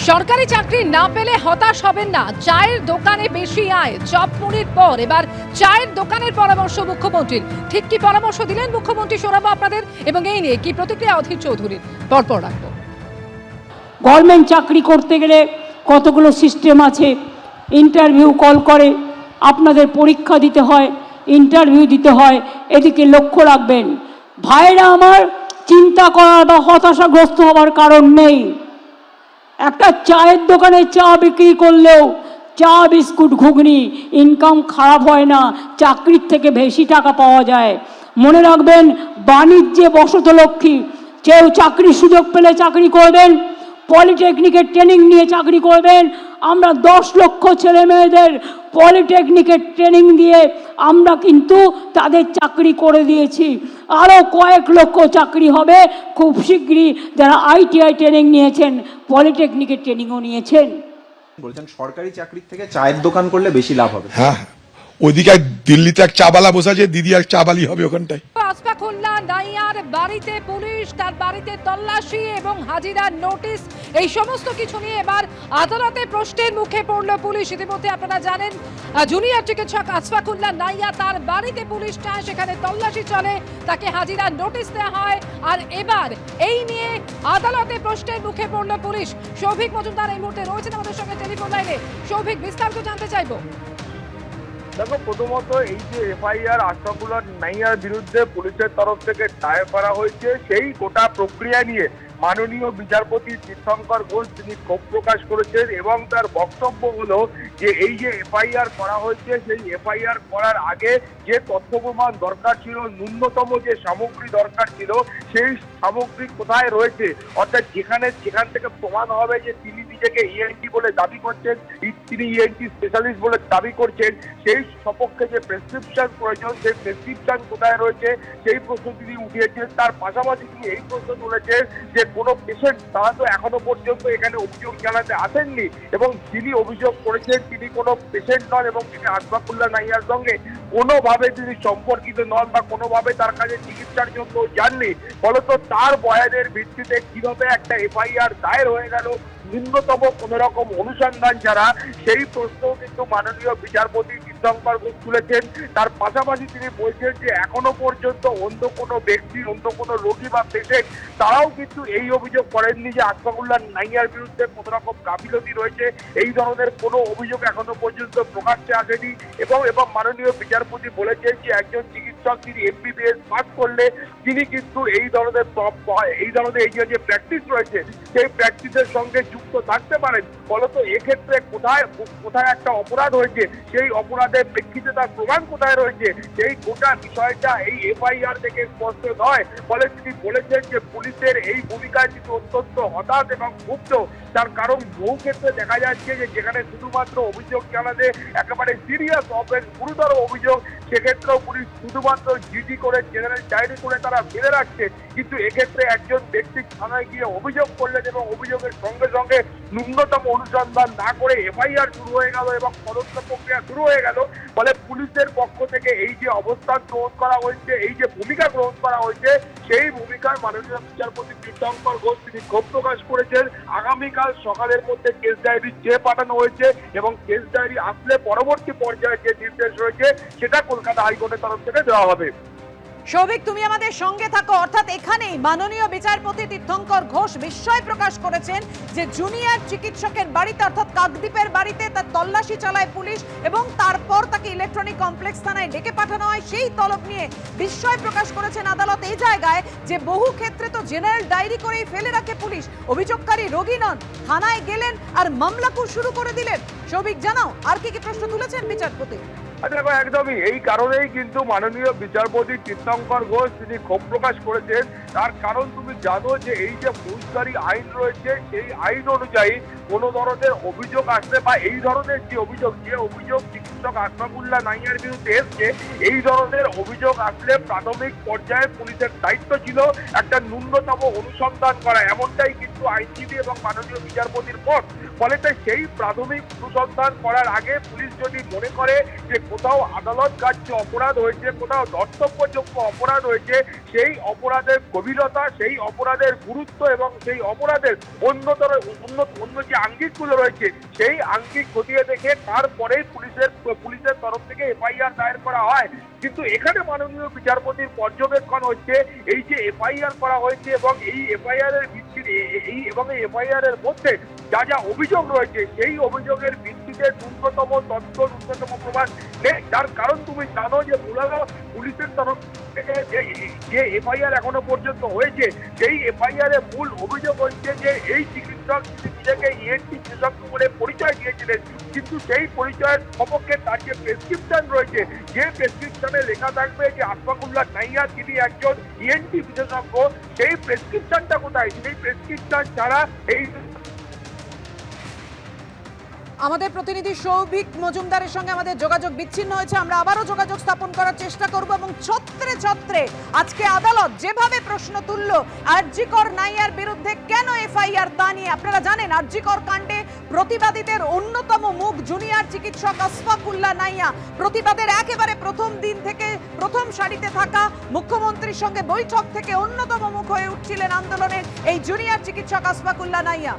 সরকারি চাকরি না পেলে হতাশ হবেন না। চায়ের দোকানে বেশি আয়, চপ মুড়ির পর এবার চায়ের দোকানের পরামর্শ মুখ্যমন্ত্রীর। ঠিক কি পরামর্শ দিলেন মুখ্যমন্ত্রী শোনাবো আপনাদের, এবং এই নিয়ে কি প্রতিক্রিয়া অধীর চৌধুরীর পরপর রাখবো। গভর্নমেন্ট চাকরি করতে গেলে কতগুলো সিস্টেম আছে। ইন্টারভিউ কল করে, আপনাদের পরীক্ষা দিতে হয়, ইন্টারভিউ দিতে হয়, এদিকে লক্ষ্য রাখবেন। ভাইরা আমার, চিন্তা করার বা হতাশাগ্রস্ত হওয়ার কারণ নেই। একটা চায়ের দোকানে চা বিক্রি করলেও চা বিস্কুট ঘুগনি ইনকাম খারাপ হয় না, চাকরির থেকে বেশি টাকা পাওয়া যায়। মনে রাখবেন, বাণিজ্যে বসত লক্ষ্মী। কেউ চাকরির সুযোগ পেলে চাকরি করবেন, পলিটেকনিকের ট্রেনিং নিয়ে চাকরি করবেন। আমরা 10 লক্ষ ছেলে মেয়েদের পলিটেকনিকের ট্রেনিং দিয়ে আমরা কিন্তু তাদের চাকরি করে দিয়েছি। আরও কয়েক লক্ষ চাকরি হবে খুব শীঘ্রই, যারা ITI ট্রেনিং নিয়েছেন, পলিটেকনিকের ট্রেনিংও নিয়েছেন। বলছেন সরকারি চাকরির থেকে চায়ের দোকান করলে বেশি লাভ হবে। হ্যাঁ, ওইদিকে দিল্লিতে এক চাবালা বসাছে, দিদি এক চাবালি হবে ওখানটায়। আসফাকুল্লাহ নাইয়ার বাড়িতে পুলিশ, তার বাড়িতে তল্লাশি এবং হাজিরার নোটিশ, এই সমস্ত কিছু নিয়ে এবার আদালতে প্রশ্নের মুখে পড়ল পুলিশ। ইতিমধ্যে আপনারা জানেন, জুনিয়র চিকিৎসক আসফাকুল্লাহ নাইয়া, তার বাড়িতে পুলিশ যায়, সেখানে তল্লাশি চলে, তাকে হাজিরার নোটিশ দেওয়া হয়। আর এবার এই নিয়ে আদালতে প্রশ্নের মুখে পড়ল পুলিশ। সৌভিক মজুমদার এই মুহূর্তে রয়েছেন আমাদের সঙ্গে টেলিফোন লাইনে। সৌভিক, বিস্তারিত জানতে চাইবো। দেখো, প্রথমত এই যে FIR আশফাকুল্লাহ নাইয়ার বিরুদ্ধে পুলিশের তরফ থেকে দায়ের করা হয়েছে, সেই গোটা প্রক্রিয়া নিয়ে মাননীয় বিচারপতি তীর্থঙ্কর ঘোষ তিনি ক্ষোভ প্রকাশ করেছেন এবং তার বক্তব্য হলো যে এই যে FIR করা হয়েছে, সেই FIR করার আগে যে তথ্য প্রমাণ দরকার ছিল, ন্যূনতম যে সামগ্রী দরকার ছিল, সেই সামগ্রী কোথায় রয়েছে। অর্থাৎ যেখান থেকে প্রমাণ হবে যে তিনি নিজেকে ENT বলে দাবি করছেন, তিনি ENT স্পেশালিস্ট বলে দাবি করছেন, সেই সপক্ষে যে প্রেসক্রিপশন প্রয়োজন, সেই প্রেসক্রিপশন কোথায় রয়েছে, সেই প্রশ্ন তিনি উঠিয়েছেন। তার পাশাপাশি তিনি এই প্রশ্ন তুলেছেন যে কোনো পেশেন্ট তারা তো এখনো পর্যন্ত এখানে অভিযোগ জানাতে আসেননি, এবং যিনি অভিযোগ করেছেন তিনি কোনো পেশেন্ট নন, এবং তিনি আসফাকুল্লাহ নাইয়ার সঙ্গে কোনোভাবে তিনি সম্পর্কিত নন বা কোনোভাবে তার কাছে চিকিৎসার জন্য যাননি। ফলত তার বয়ানের ভিত্তিতে কিভাবে একটা FIR দায়ের হয়ে গেল ন্যূনতম কোনো রকম অনুসন্ধান ছাড়া, সেই প্রশ্নও কিন্তু মাননীয় বিচারপতি তীর্থঙ্কর ঘোষ তুলেছেন। তার পাশাপাশি তিনি বলছেন যে এখনো পর্যন্ত অন্য কোনো ব্যক্তি, অন্য কোনো রোগী বা পেশেন্ট তারাও কিন্তু এই অভিযোগ করেননি যে আসফাকুল্লাহ নাইয়ার বিরুদ্ধে কোনো রকম গাফিলতি রয়েছে। এই ধরনের কোনো অভিযোগ এখনো পর্যন্ত প্রকাশ্যে আসেনি। এবং মাননীয় বিচারপতি বলেছেন যে একজন চিকিৎসক তিনি MBBS পাস করলে তিনি কিন্তু এই ধরনের এই যে প্র্যাকটিস রয়েছে, সেই প্র্যাকটিসের সঙ্গে যুক্ত থাকতে পারেন। ফলত এক্ষেত্রে কোথায় একটা অপরাধ হয়েছে, সেই অপরাধের প্রেক্ষিতে তার প্রমাণ কোথায় রয়েছে, সেই গোটা বিষয়টা এই FIR থেকে স্পষ্ট নয়। ফলে তিনি বলেছেন যে পুলিশের এই ভূমিকায় তিনি অত্যন্ত হতাশ এবং ক্ষুব্ধ। তার কারণ বহু ক্ষেত্রে দেখা যাচ্ছে যে যেখানে শুধুমাত্র অভিযোগ জানাতে একেবারে সিরিয়াস গুরুতর অভিযোগ, সেক্ষেত্রেও পুলিশ শুধুমাত্র GD করে, জেনারেল ডায়েরি করে তারা ফেলে রাখছে। কিন্তু এক্ষেত্রে একজন ব্যক্তি থানায় গিয়ে অভিযোগ করলেন এবং অভিযোগের সঙ্গে সঙ্গে ন্যূনতম অনুসন্ধান না করে FIR শুরু হয়ে গেল এবং তদন্ত প্রক্রিয়া শুরু হয়ে গেল। ফলে পুলিশের পক্ষ থেকে এই যে অবস্থান গ্রহণ করা হয়েছে, এই যে ভূমিকা গ্রহণ করা হয়েছে, সেই ভূমিকায় মাননীয় বিচারপতি তীর্থঙ্কর ঘোষ তিনি ক্ষোভ প্রকাশ করেছেন। আগামীকাল সকালের মধ্যে কেস ডায়েরি চেয়ে পাঠানো হয়েছে এবং কেস ডায়েরি আসলে পরবর্তী পর্যায়ে যে নির্দেশ রয়েছে সেটা কলকাতা হাইকোর্টের তরফ থেকে দেওয়া হবে। সৌভিক, তুমি আমাদের সঙ্গে থাকো। অর্থাৎ এখানেই মাননীয় বিচারপতি তীর্থঙ্কর ঘোষ বিস্ময় প্রকাশ করেছেন যে জুনিয়র চিকিৎসকের বাড়িতে, অর্থাৎ কাকদ্বীপের বাড়িতে তার তল্লাশি চালায় পুলিশ এবং তারপর তাকে ইলেকট্রনিক কমপ্লেক্স থানায় ডেকে পাঠানো হয়। সেই তলব নিয়ে বিস্ময় প্রকাশ করেছেন আদালত এই জায়গায় যে বহু ক্ষেত্রে তো জেনারেল ডায়েরি করেই ফেলে রাখে পুলিশ, অভিযোগকারী রোগী নন, থানায় গেলেন আর মামলাকু শুরু করে দিলেন। সৌভিক, জানাও আর কি প্রশ্ন তুলেছেন বিচারপতি? দেখো, একদমই এই কারণেই কিন্তু মাননীয় বিচারপতি তীর্থঙ্কর ঘোষ তিনি ক্ষোভ প্রকাশ করেছেন। তার কারণ তুমি জানো যে এই যে ফৌজদারি আইন রয়েছে, সেই আইন অনুযায়ী কোনো ধরনের অভিযোগ আসলে বা এই ধরনের যে অভিযোগ চিকিৎসক আসফাকুল্লাহ নাইয়ার বিরুদ্ধে এসছে, এই ধরনের অভিযোগ আসলে প্রাথমিক পর্যায়ে পুলিশের দায়িত্ব ছিল একটা ন্যূনতম অনুসন্ধান করা। এমনটাই কিন্তু আইনজীবী এবং মাননীয় বিচারপতির মত। ফলে সেই প্রাথমিক অনুসন্ধান করার আগে পুলিশ যদি মনে করে যে কোথাও আদালত কার্য অপরাধ হয়েছে, কোথাও ধর্তব্যযোগ্য অপরাধ হয়েছে, সেই অপরাধের গভীরতা, সেই অপরাধের গুরুত্ব এবং সেই অপরাধের অন্য যে আঙ্গিকগুলো রয়েছে সেই আঙ্গিক খতিয়ে দেখে তারপরেই পুলিশের তরফ থেকে এফআইআর দায়ের করা হয়। কিন্তু এখানে মাননীয় বিচারপতির পর্যবেক্ষণ হচ্ছে এই যে এফআইআর করা হয়েছে এবং এই এফআইআর এর ভিত্তিতে এই এফআইআর এর মধ্যে যা যা অভিযোগ রয়েছে সেই অভিযোগের ভিত্তিতে ন্যূনতম তথ্য ন্যূনতম প্রমাণ নেই। যার কারণ তুমি জানো যে মূলত পুলিশের তরফ থেকে যে এফআইআর এখনো পর্যন্ত হয়েছে সেই এফআইআর এর মূল অভিযোগ হচ্ছে যে এই চিকিৎসক নিজেকে ইএনটি বিশেষজ্ঞ বলে পরিচয় দিয়েছিলেন, কিন্তু সেই পরিচয়ের সপক্ষে তার যে প্রেসক্রিপশন রয়েছে যে প্রেসক্রিপশনে লেখা থাকবে যে আশফাকুল্লাহ নাইয়া তিনি একজন ইএনটি বিশেষজ্ঞ, সেই প্রেসক্রিপশনটা কোথায়? সেই প্রেসক্রিপশন ছাড়া এই আমাদের প্রতিনিধি সৌভিক মজুমদারের সঙ্গে আমাদের যোগাযোগ বিচ্ছিন্ন হয়েছে। আমরা আবারও যোগাযোগ স্থাপন করার চেষ্টা করব এবং ছত্রে ছত্রে আজকে আদালত যেভাবে প্রশ্ন তুলল আরজি কর নাইয়ার বিরুদ্ধে কেন এফআইআর তা নিয়ে। আপনারা জানেন আরজি কর কাণ্ডে প্রতিবাদীদের অন্যতম মুখ জুনিয়র চিকিৎসক আশফাকুল্লাহ নাইয়া। প্রতিবাদের একেবারে প্রথম দিন থেকে প্রথম সারিতে থাকা, মুখ্যমন্ত্রীর সঙ্গে বৈঠক থেকে অন্যতম মুখ হয়ে উঠছিলেন আন্দোলনের এই জুনিয়র চিকিৎসক আশফাকুল্লাহ নাইয়া।